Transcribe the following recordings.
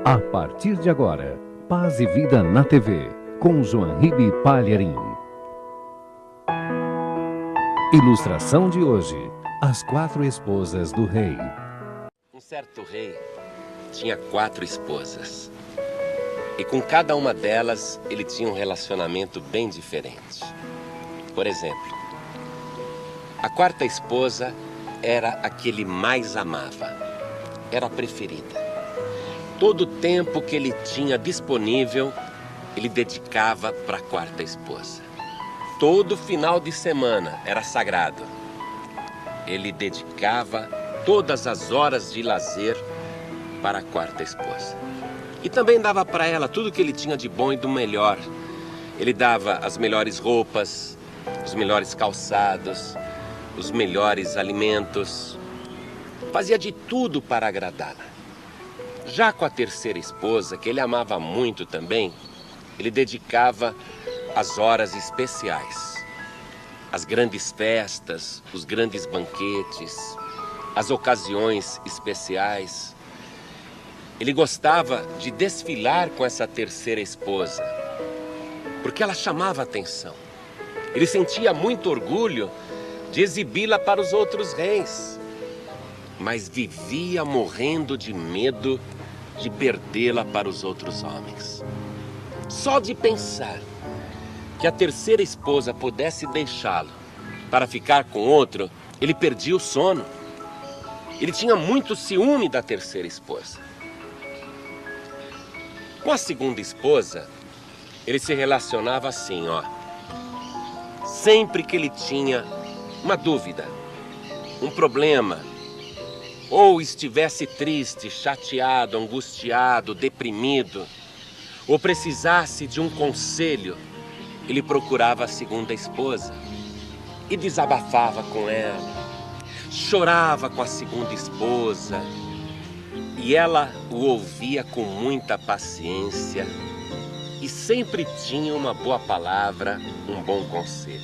A partir de agora, Paz e Vida na TV, com João Ribe Palharim. Ilustração de hoje: As 4 esposas do rei. Um certo rei tinha 4 esposas. E com cada uma delas, ele tinha um relacionamento bem diferente. Por exemplo, a 4ª esposa era a que ele mais amava. Era a preferida. Todo o tempo que ele tinha disponível, ele dedicava para a 4ª esposa. Todo final de semana era sagrado. Ele dedicava todas as horas de lazer para a 4ª esposa. E também dava para ela tudo que ele tinha de bom e do melhor. Ele dava as melhores roupas, os melhores calçados, os melhores alimentos. Fazia de tudo para agradá-la. Já com a 3ª esposa, que ele amava muito também, ele dedicava as horas especiais, as grandes festas, os grandes banquetes, as ocasiões especiais. Ele gostava de desfilar com essa 3ª esposa, porque ela chamava a atenção. Ele sentia muito orgulho de exibi-la para os outros reis, mas vivia morrendo de medo de perdê-la para os outros homens. Só de pensar que a 3ª esposa pudesse deixá-lo para ficar com outro, ele perdia o sono. Ele tinha muito ciúme da 3ª esposa. Com a 2ª esposa, ele se relacionava assim, ó. Sempre que ele tinha uma dúvida, um problema, ou estivesse triste, chateado, angustiado, deprimido, ou precisasse de um conselho, ele procurava a 2ª esposa e desabafava com ela, chorava com a 2ª esposa, e ela o ouvia com muita paciência e sempre tinha uma boa palavra, um bom conselho.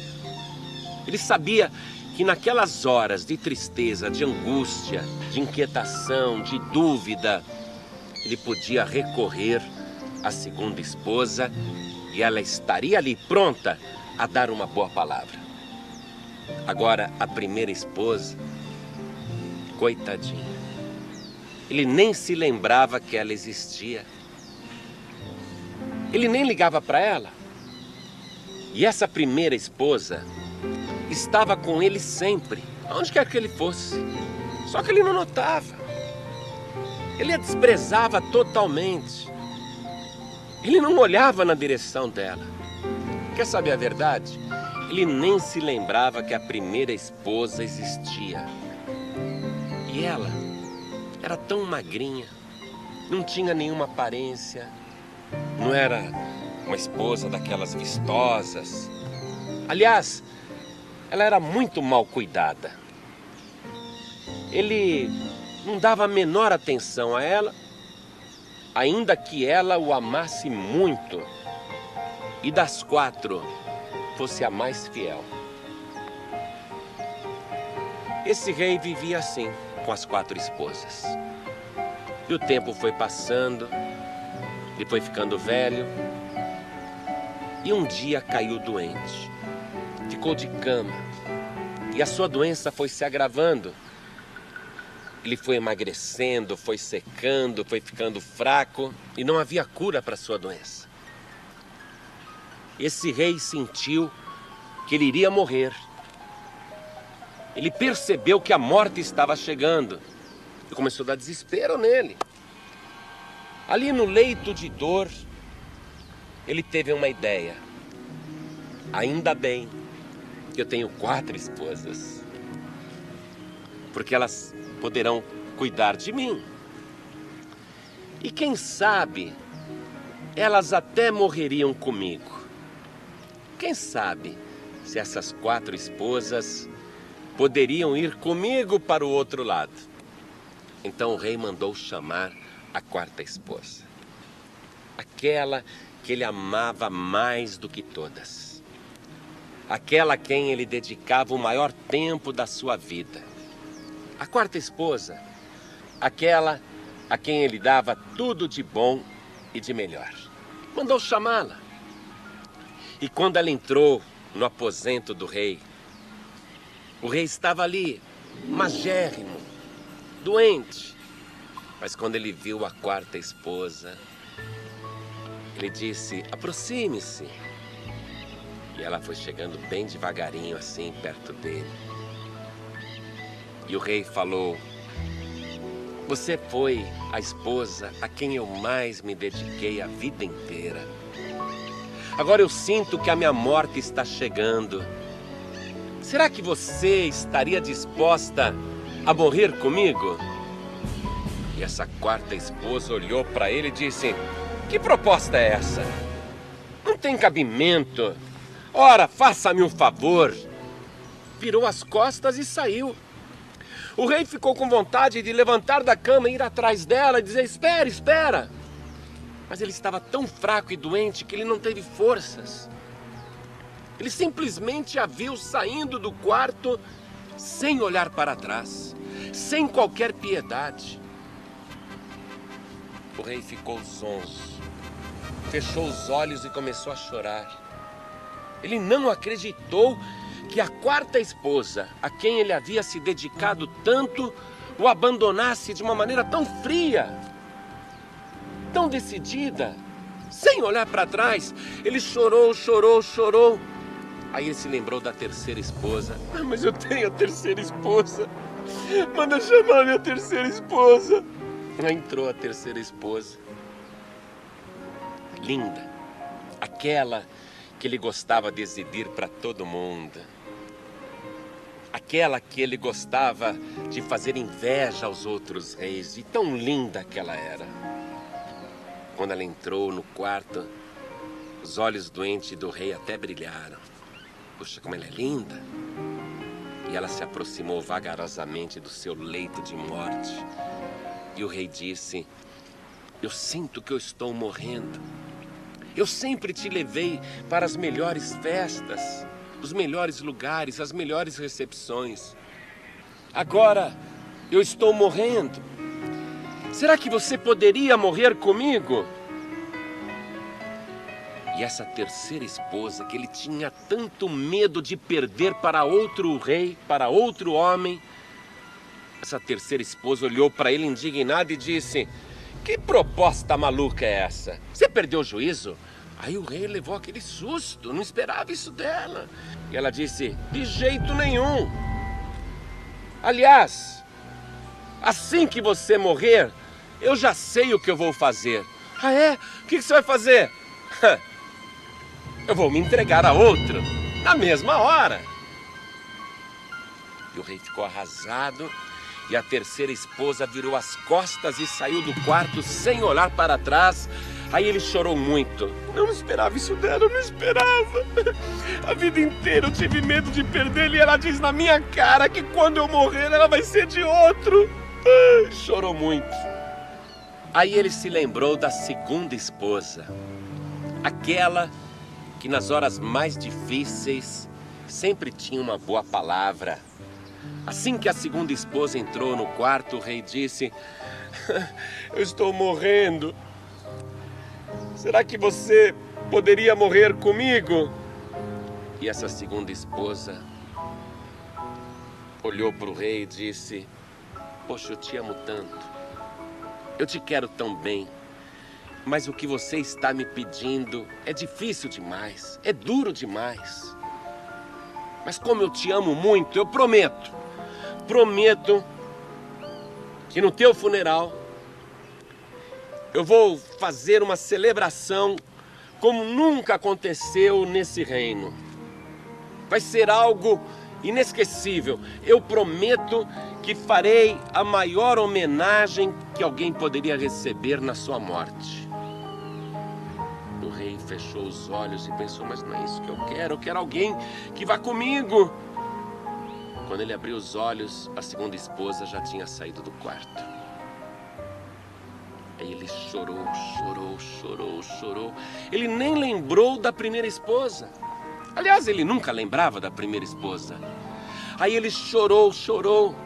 Ele sabia que naquelas horas de tristeza, de angústia, de inquietação, de dúvida, ele podia recorrer à 2ª esposa e ela estaria ali pronta a dar uma boa palavra. Agora, a 1ª esposa, coitadinha, ele nem se lembrava que ela existia. Ele nem ligava para ela. E essa 1ª esposa estava com ele sempre, aonde quer que ele fosse. Só que ele não notava. Ele a desprezava totalmente. Ele não olhava na direção dela. Quer saber a verdade? Ele nem se lembrava que a 1ª esposa existia. E ela era tão magrinha, não tinha nenhuma aparência, não era uma esposa daquelas vistosas. Aliás, ela era muito mal cuidada. Ele não dava a menor atenção a ela, ainda que ela o amasse muito e das 4 fosse a mais fiel. Esse rei vivia assim, com as 4 esposas. E o tempo foi passando, ele foi ficando velho, e um dia caiu doente. Ficou de cama, e a sua doença foi se agravando. Ele foi emagrecendo, foi secando, foi ficando fraco, e não havia cura para a sua doença. Esse rei sentiu que ele iria morrer. Ele percebeu que a morte estava chegando e começou a dar desespero nele. Ali no leito de dor, ele teve uma ideia. Ainda bem que eu tenho 4 esposas, porque elas poderão cuidar de mim. E quem sabe, elas até morreriam comigo. Quem sabe se essas 4 esposas poderiam ir comigo para o outro lado. Então o rei mandou chamar a 4ª esposa, aquela que ele amava mais do que todas, aquela a quem ele dedicava o maior tempo da sua vida. A 4ª esposa, aquela a quem ele dava tudo de bom e de melhor. Mandou chamá-la. E quando ela entrou no aposento do rei, o rei estava ali, magérrimo, doente. Mas quando ele viu a quarta esposa, ele disse: aproxime-se. E ela foi chegando bem devagarinho assim, perto dele. E o rei falou: você foi a esposa a quem eu mais me dediquei a vida inteira. Agora eu sinto que a minha morte está chegando. Será que você estaria disposta a morrer comigo? E essa quarta esposa olhou para ele e disse: que proposta é essa? Não tem cabimento. Ora, faça-me um favor. Virou as costas e saiu. O rei ficou com vontade de levantar da cama e ir atrás dela e dizer: espera, espera. Mas ele estava tão fraco e doente que ele não teve forças. Ele simplesmente a viu saindo do quarto sem olhar para trás, sem qualquer piedade. O rei ficou zonzo, fechou os olhos e começou a chorar. Ele não acreditou que a quarta esposa, a quem ele havia se dedicado tanto, o abandonasse de uma maneira tão fria, tão decidida, sem olhar para trás. Ele chorou, chorou, chorou. Aí ele se lembrou da terceira esposa. Ah, mas eu tenho a terceira esposa. Manda chamar minha terceira esposa. Aí entrou a terceira esposa. Linda. Aquela que ele gostava de exibir para todo mundo. Aquela que ele gostava de fazer inveja aos outros reis. E tão linda que ela era. Quando ela entrou no quarto, os olhos doentes do rei até brilharam. Puxa, como ela é linda. E ela se aproximou vagarosamente do seu leito de morte. E o rei disse: eu sinto que eu estou morrendo. Eu sempre te levei para as melhores festas, os melhores lugares, as melhores recepções. Agora eu estou morrendo. Será que você poderia morrer comigo? E essa terceira esposa, que ele tinha tanto medo de perder para outro rei, para outro homem, essa terceira esposa olhou para ele indignada e disse: que proposta maluca é essa? Você perdeu o juízo? Aí o rei levou aquele susto, não esperava isso dela. E ela disse: de jeito nenhum. Aliás, assim que você morrer, eu já sei o que eu vou fazer. Ah, é? O que você vai fazer? Eu vou me entregar a outro, na mesma hora. E o rei ficou arrasado. E a terceira esposa virou as costas e saiu do quarto sem olhar para trás. Aí ele chorou muito. Eu não esperava isso dela, eu não esperava. A vida inteira eu tive medo de perdê-la. E ela diz na minha cara que quando eu morrer ela vai ser de outro. Chorou muito. Aí ele se lembrou da segunda esposa. Aquela que nas horas mais difíceis sempre tinha uma boa palavra. Assim que a segunda esposa entrou no quarto, o rei disse: eu estou morrendo. Será que você poderia morrer comigo? E essa segunda esposa olhou para o rei e disse: poxa, eu te amo tanto. Eu te quero tão bem. Mas o que você está me pedindo é difícil demais, é duro demais. Mas como eu te amo muito, eu prometo que no teu funeral eu vou fazer uma celebração como nunca aconteceu nesse reino. Vai ser algo inesquecível. Eu prometo que farei a maior homenagem que alguém poderia receber na sua morte. O rei fechou os olhos e pensou: mas não é isso que eu quero alguém que vá comigo. Quando ele abriu os olhos, a segunda esposa já tinha saído do quarto. Aí ele chorou, chorou, chorou, chorou. Ele nem lembrou da primeira esposa. Aliás, ele nunca lembrava da primeira esposa. Aí ele chorou, chorou.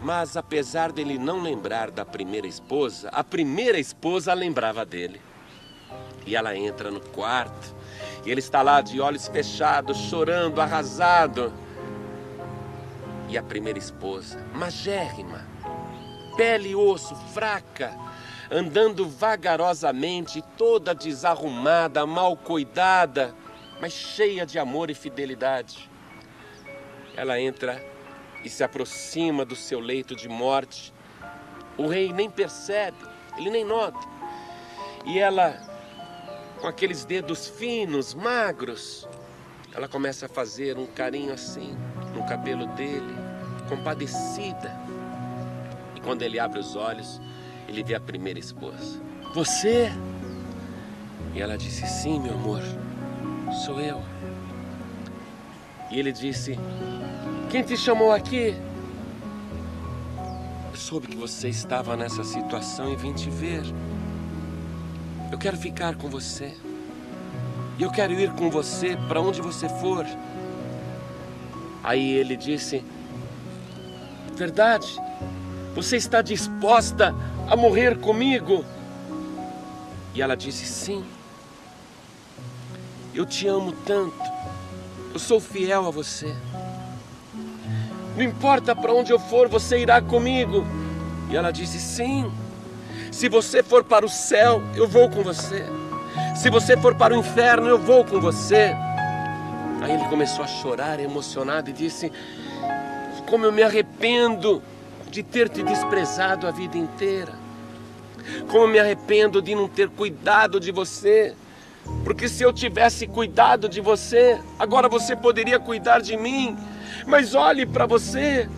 Mas apesar dele não lembrar da primeira esposa, a primeira esposa lembrava dele. E ela entra no quarto, e ele está lá de olhos fechados, chorando, arrasado. E a primeira esposa, magérrima, pele e osso, fraca, andando vagarosamente, toda desarrumada, mal cuidada, mas cheia de amor e fidelidade. Ela entra e se aproxima do seu leito de morte. O rei nem percebe, ele nem nota. E ela, com aqueles dedos finos, magros, ela começa a fazer um carinho assim no cabelo dele, compadecida. E quando ele abre os olhos, ele vê a primeira esposa. Você? E ela disse, sim, meu amor, sou eu. E ele disse, quem te chamou aqui? Eu soube que você estava nessa situação e vim te ver. Eu quero ficar com você. E eu quero ir com você para onde você for. Aí ele disse, verdade? Você está disposta a morrer comigo? E ela disse, sim. Eu te amo tanto. Eu sou fiel a você. Não importa para onde eu for, você irá comigo. E ela disse, sim. Se você for para o céu, eu vou com você. Se você for para o inferno, eu vou com você. Aí ele começou a chorar, emocionado, e disse, como eu me arrependo de ter te desprezado a vida inteira. Como eu me arrependo de não ter cuidado de você. Porque se eu tivesse cuidado de você, agora você poderia cuidar de mim. Mas olhe para você.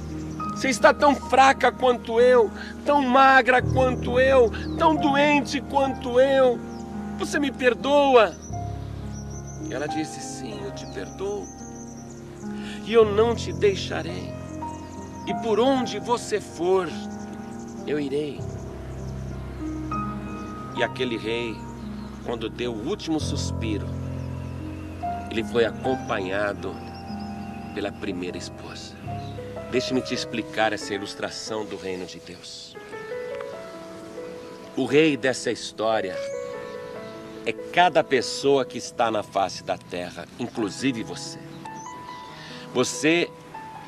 Você está tão fraca quanto eu, tão magra quanto eu, tão doente quanto eu. Você me perdoa? E ela disse, sim, eu te perdoo. E eu não te deixarei. E por onde você for, eu irei. E aquele rei, quando deu o último suspiro, ele foi acompanhado pela primeira esposa. Deixe-me te explicar essa ilustração do reino de Deus. O rei dessa história é cada pessoa que está na face da terra, inclusive você. Você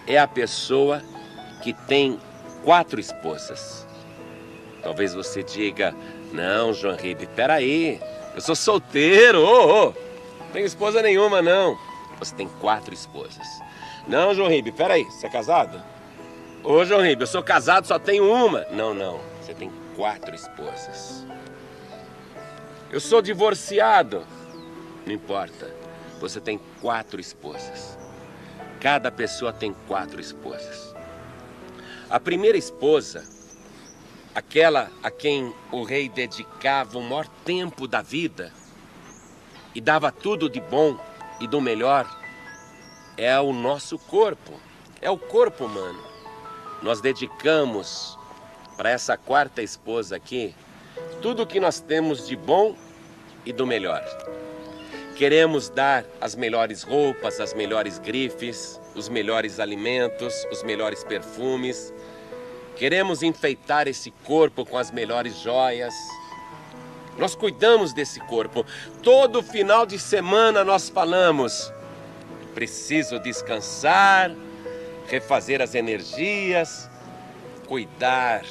é a pessoa que tem 4 esposas. Talvez você diga, não, João Ribe, peraí, eu sou solteiro, não tenho esposa nenhuma, não. Você tem 4 esposas. Não, João Ribe, peraí, você é casado? Ô, João Ribe, eu sou casado, só tenho uma. Não, você tem 4 esposas. Eu sou divorciado. Não importa, você tem 4 esposas. Cada pessoa tem 4 esposas. A primeira esposa, aquela a quem o rei dedicava o maior tempo da vida e dava tudo de bom e do melhor, é o nosso corpo, é o corpo humano. Nós dedicamos para essa 4ª esposa aqui tudo o que nós temos de bom e do melhor. Queremos dar as melhores roupas, as melhores grifes, os melhores alimentos, os melhores perfumes. Queremos enfeitar esse corpo com as melhores joias. Nós cuidamos desse corpo. Todo final de semana nós falamos, preciso descansar, refazer as energias, cuidar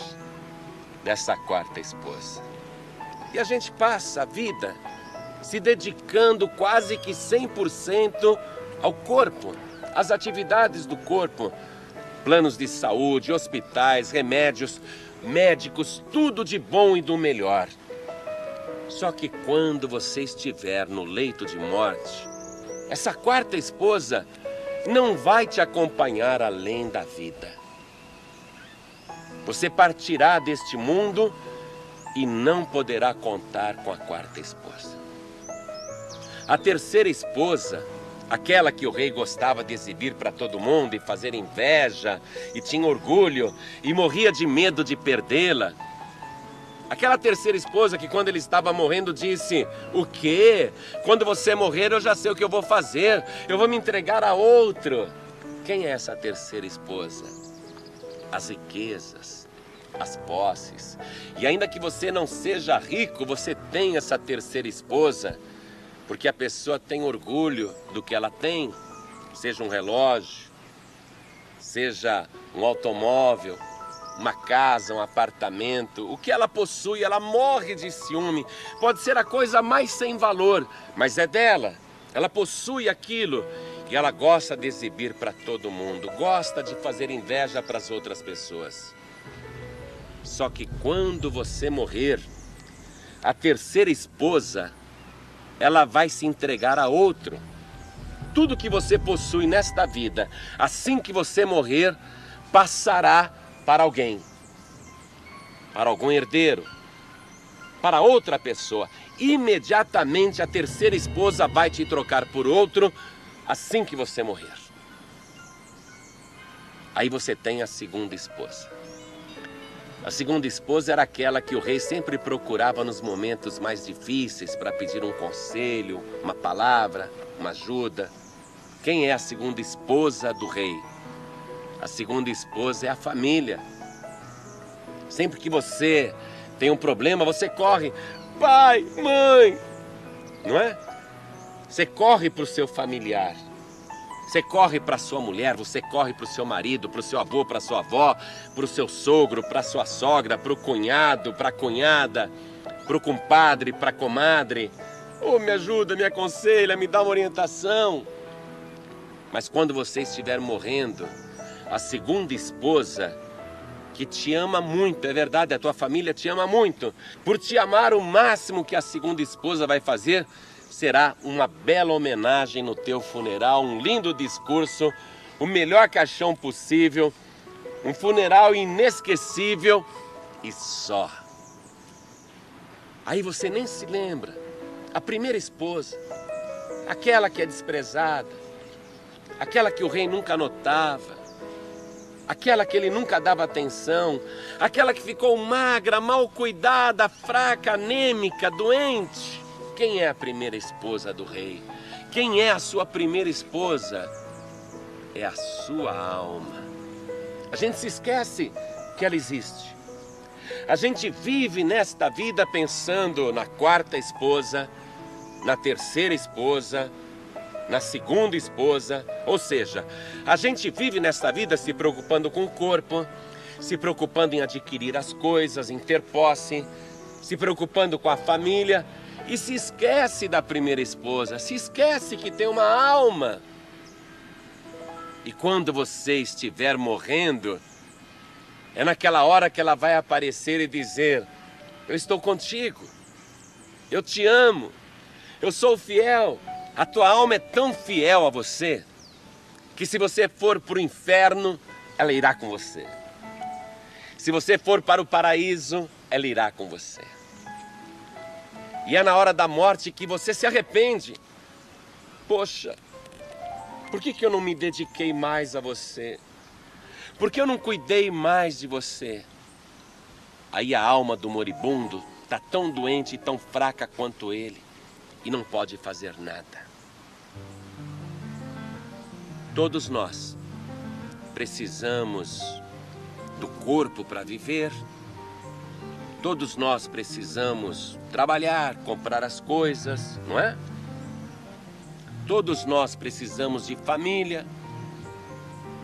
dessa 4ª esposa. E a gente passa a vida se dedicando quase que 100% ao corpo, às atividades do corpo, planos de saúde, hospitais, remédios, médicos, tudo de bom e do melhor. Só que quando você estiver no leito de morte, essa 4ª esposa não vai te acompanhar além da vida. Você partirá deste mundo e não poderá contar com a 4ª esposa. A 3ª esposa, aquela que o rei gostava de exibir para todo mundo e fazer inveja, e tinha orgulho, e morria de medo de perdê-la. Aquela 3ª esposa que quando ele estava morrendo disse, o quê? Quando você morrer eu já sei o que eu vou fazer, eu vou me entregar a outro. Quem é essa 3ª esposa? as riquezas, as posses. E ainda que você não seja rico, você tem essa terceira esposa, porque a pessoa tem orgulho do que ela tem, seja um relógio, seja um automóvel, uma casa, um apartamento, o que ela possui, ela morre de ciúme. Pode ser a coisa mais sem valor, mas é dela. Ela possui aquilo e ela gosta de exibir para todo mundo, gosta de fazer inveja para as outras pessoas. Só que quando você morrer, a terceira esposa, ela vai se entregar a outro. Tudo que você possui nesta vida, assim que você morrer, passará para alguém, para algum herdeiro, para outra pessoa. Imediatamente a terceira esposa vai te trocar por outro, assim que você morrer. Aí você tem a segunda esposa. A segunda esposa era aquela que o rei sempre procurava nos momentos mais difíceis para pedir um conselho, uma palavra, uma ajuda. Quem é a segunda esposa do rei? A segunda esposa é a família. Sempre que você tem um problema, você corre, pai, mãe, não é? Você corre para o seu familiar. Você corre para a sua mulher, você corre para o seu marido, para o seu avô, para a sua avó, para o seu sogro, para a sua sogra, para o cunhado, para a cunhada, para o compadre, para a comadre. Oh, me ajuda, me aconselha, me dá uma orientação. Mas quando você estiver morrendo, a segunda esposa, que te ama muito, é verdade, a tua família te ama muito. Por te amar, o máximo que a segunda esposa vai fazer será uma bela homenagem no teu funeral, um lindo discurso, o melhor caixão possível, um funeral inesquecível e só. Aí você nem se lembra. A primeira esposa, aquela que é desprezada, aquela que o rei nunca notava, aquela que ele nunca dava atenção, aquela que ficou magra, mal cuidada, fraca, anêmica, doente. Quem é a primeira esposa do rei? Quem é a sua primeira esposa? É a sua alma. A gente se esquece que ela existe. A gente vive nesta vida pensando na quarta esposa, na terceira esposa, na segunda esposa. Ou seja, a gente vive nesta vida se preocupando com o corpo, se preocupando em adquirir as coisas, em ter posse, se preocupando com a família e se esquece da primeira esposa, se esquece que tem uma alma. E quando você estiver morrendo, é naquela hora que ela vai aparecer e dizer: eu estou contigo, eu te amo, eu sou fiel. A tua alma é tão fiel a você que se você for para o inferno, ela irá com você. Se você for para o paraíso, ela irá com você. E é na hora da morte que você se arrepende. Poxa, por que eu não me dediquei mais a você? Por que eu não cuidei mais de você? Aí a alma do moribundo está tão doente e tão fraca quanto ele e não pode fazer nada. Todos nós precisamos do corpo para viver. Todos nós precisamos trabalhar, comprar as coisas, não é? Todos nós precisamos de família.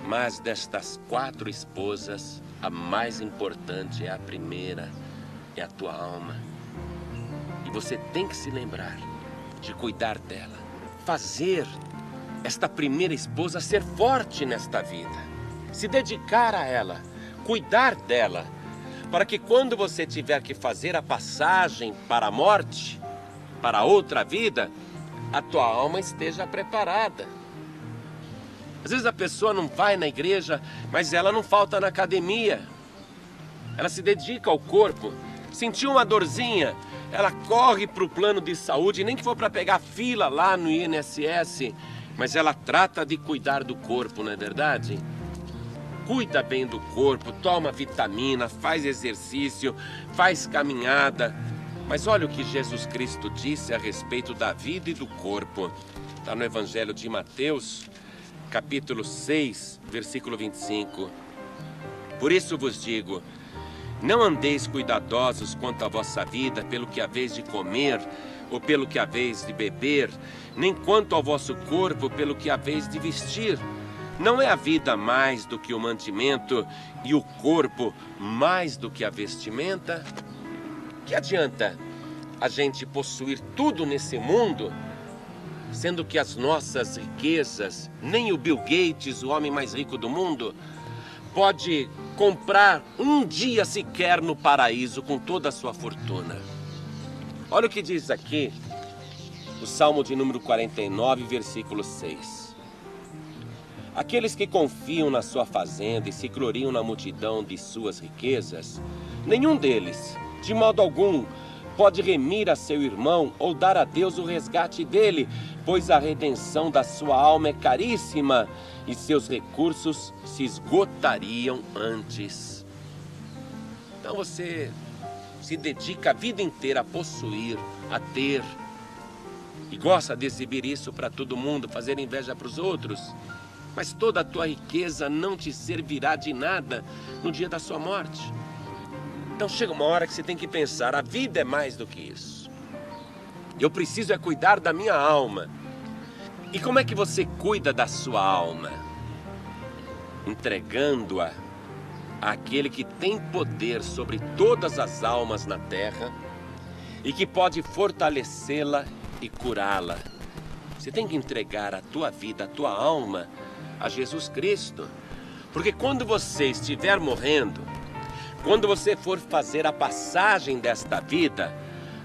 Mas destas 4 esposas, a mais importante é a primeira, é a tua alma. E você tem que se lembrar de cuidar dela. Fazer esta primeira esposa ser forte nesta vida. Se dedicar a ela, cuidar dela, para que quando você tiver que fazer a passagem para a morte, para outra vida, a tua alma esteja preparada. Às vezes a pessoa não vai na igreja, mas ela não falta na academia. Ela se dedica ao corpo. Sentiu uma dorzinha, ela corre para o plano de saúde, nem que for para pegar fila lá no INSS, mas ela trata de cuidar do corpo, não é verdade? Cuida bem do corpo, toma vitamina, faz exercício, faz caminhada. Mas olha o que Jesus Cristo disse a respeito da vida e do corpo. Está no Evangelho de Mateus, capítulo 6, versículo 25. Por isso vos digo, não andeis cuidadosos quanto à vossa vida, pelo que haveis de comer, ou pelo que haveis de beber, nem quanto ao vosso corpo, pelo que haveis de vestir. Não é a vida mais do que o mantimento, e o corpo mais do que a vestimenta? Que adianta a gente possuir tudo nesse mundo, sendo que as nossas riquezas, nem o Bill Gates, o homem mais rico do mundo, pode comprar um dia sequer no paraíso com toda a sua fortuna? Olha o que diz aqui o Salmo de número 49, versículo 6. Aqueles que confiam na sua fazenda e se gloriam na multidão de suas riquezas, nenhum deles, de modo algum, pode remir a seu irmão ou dar a Deus o resgate dele, pois a redenção da sua alma é caríssima e seus recursos se esgotariam antes. Então você se dedica a vida inteira a possuir, a ter, e gosta de exibir isso para todo mundo, fazer inveja para os outros, mas toda a tua riqueza não te servirá de nada no dia da sua morte. Então chega uma hora que você tem que pensar, a vida é mais do que isso. Eu preciso é cuidar da minha alma. E como é que você cuida da sua alma? Entregando-a àquele que tem poder sobre todas as almas na terra e que pode fortalecê-la e curá-la. Você tem que entregar a tua vida, a tua alma a Jesus Cristo. Porque quando você estiver morrendo, quando você for fazer a passagem desta vida,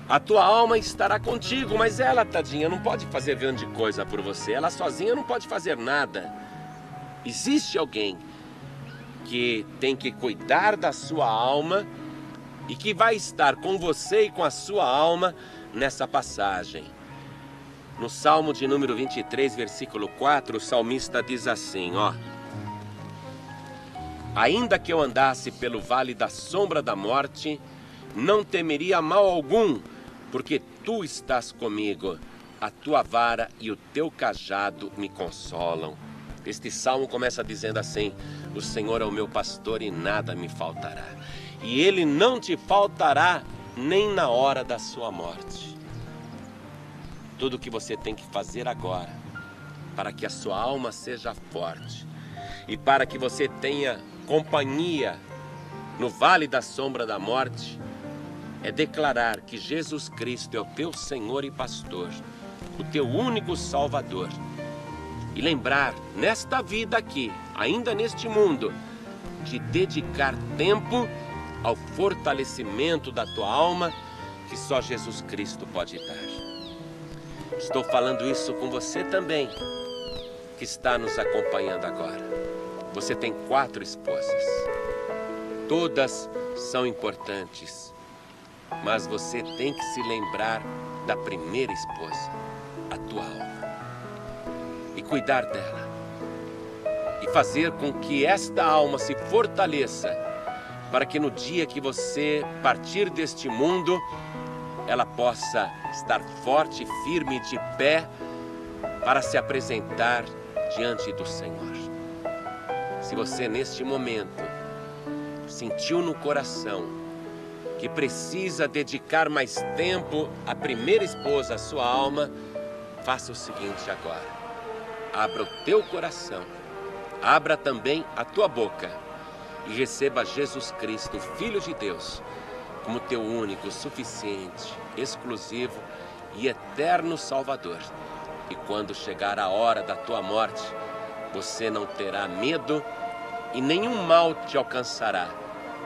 a tua alma estará contigo, mas ela, tadinha, não pode fazer grande coisa por você. Ela sozinha não pode fazer nada. Existe alguém que tem que cuidar da sua alma e que vai estar com você e com a sua alma nessa passagem. No Salmo de número 23, versículo 4, o salmista diz assim, ó: ainda que eu andasse pelo vale da sombra da morte, não temeria mal algum, porque tu estás comigo, a tua vara e o teu cajado me consolam. Este salmo começa dizendo assim: o Senhor é o meu pastor e nada me faltará. E Ele não te faltará nem na hora da sua morte. Tudo o que você tem que fazer agora, para que a sua alma seja forte e para que você tenha companhia no vale da sombra da morte, é declarar que Jesus Cristo é o teu Senhor e pastor, o teu único Salvador. E lembrar, nesta vida aqui, ainda neste mundo, de dedicar tempo ao fortalecimento da tua alma, que só Jesus Cristo pode dar. Estou falando isso com você também, que está nos acompanhando agora. Você tem 4 esposas. Todas são importantes, mas você tem que se lembrar da primeira esposa, a tua alma, e cuidar dela, e fazer com que esta alma se fortaleça, para que no dia que você partir deste mundo, ela possa estar forte, firme, de pé, para se apresentar diante do Senhor. Se você neste momento sentiu no coração que precisa dedicar mais tempo à primeira esposa, à sua alma, faça o seguinte agora: abra o teu coração, abra também a tua boca e receba Jesus Cristo, Filho de Deus, como teu único, suficiente, exclusivo e eterno Salvador. E quando chegar a hora da tua morte, você não terá medo e nenhum mal te alcançará,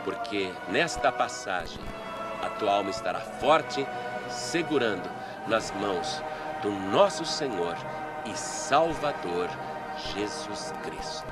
porque nesta passagem a tua alma estará forte, segurando nas mãos do nosso Senhor e Salvador Jesus Cristo.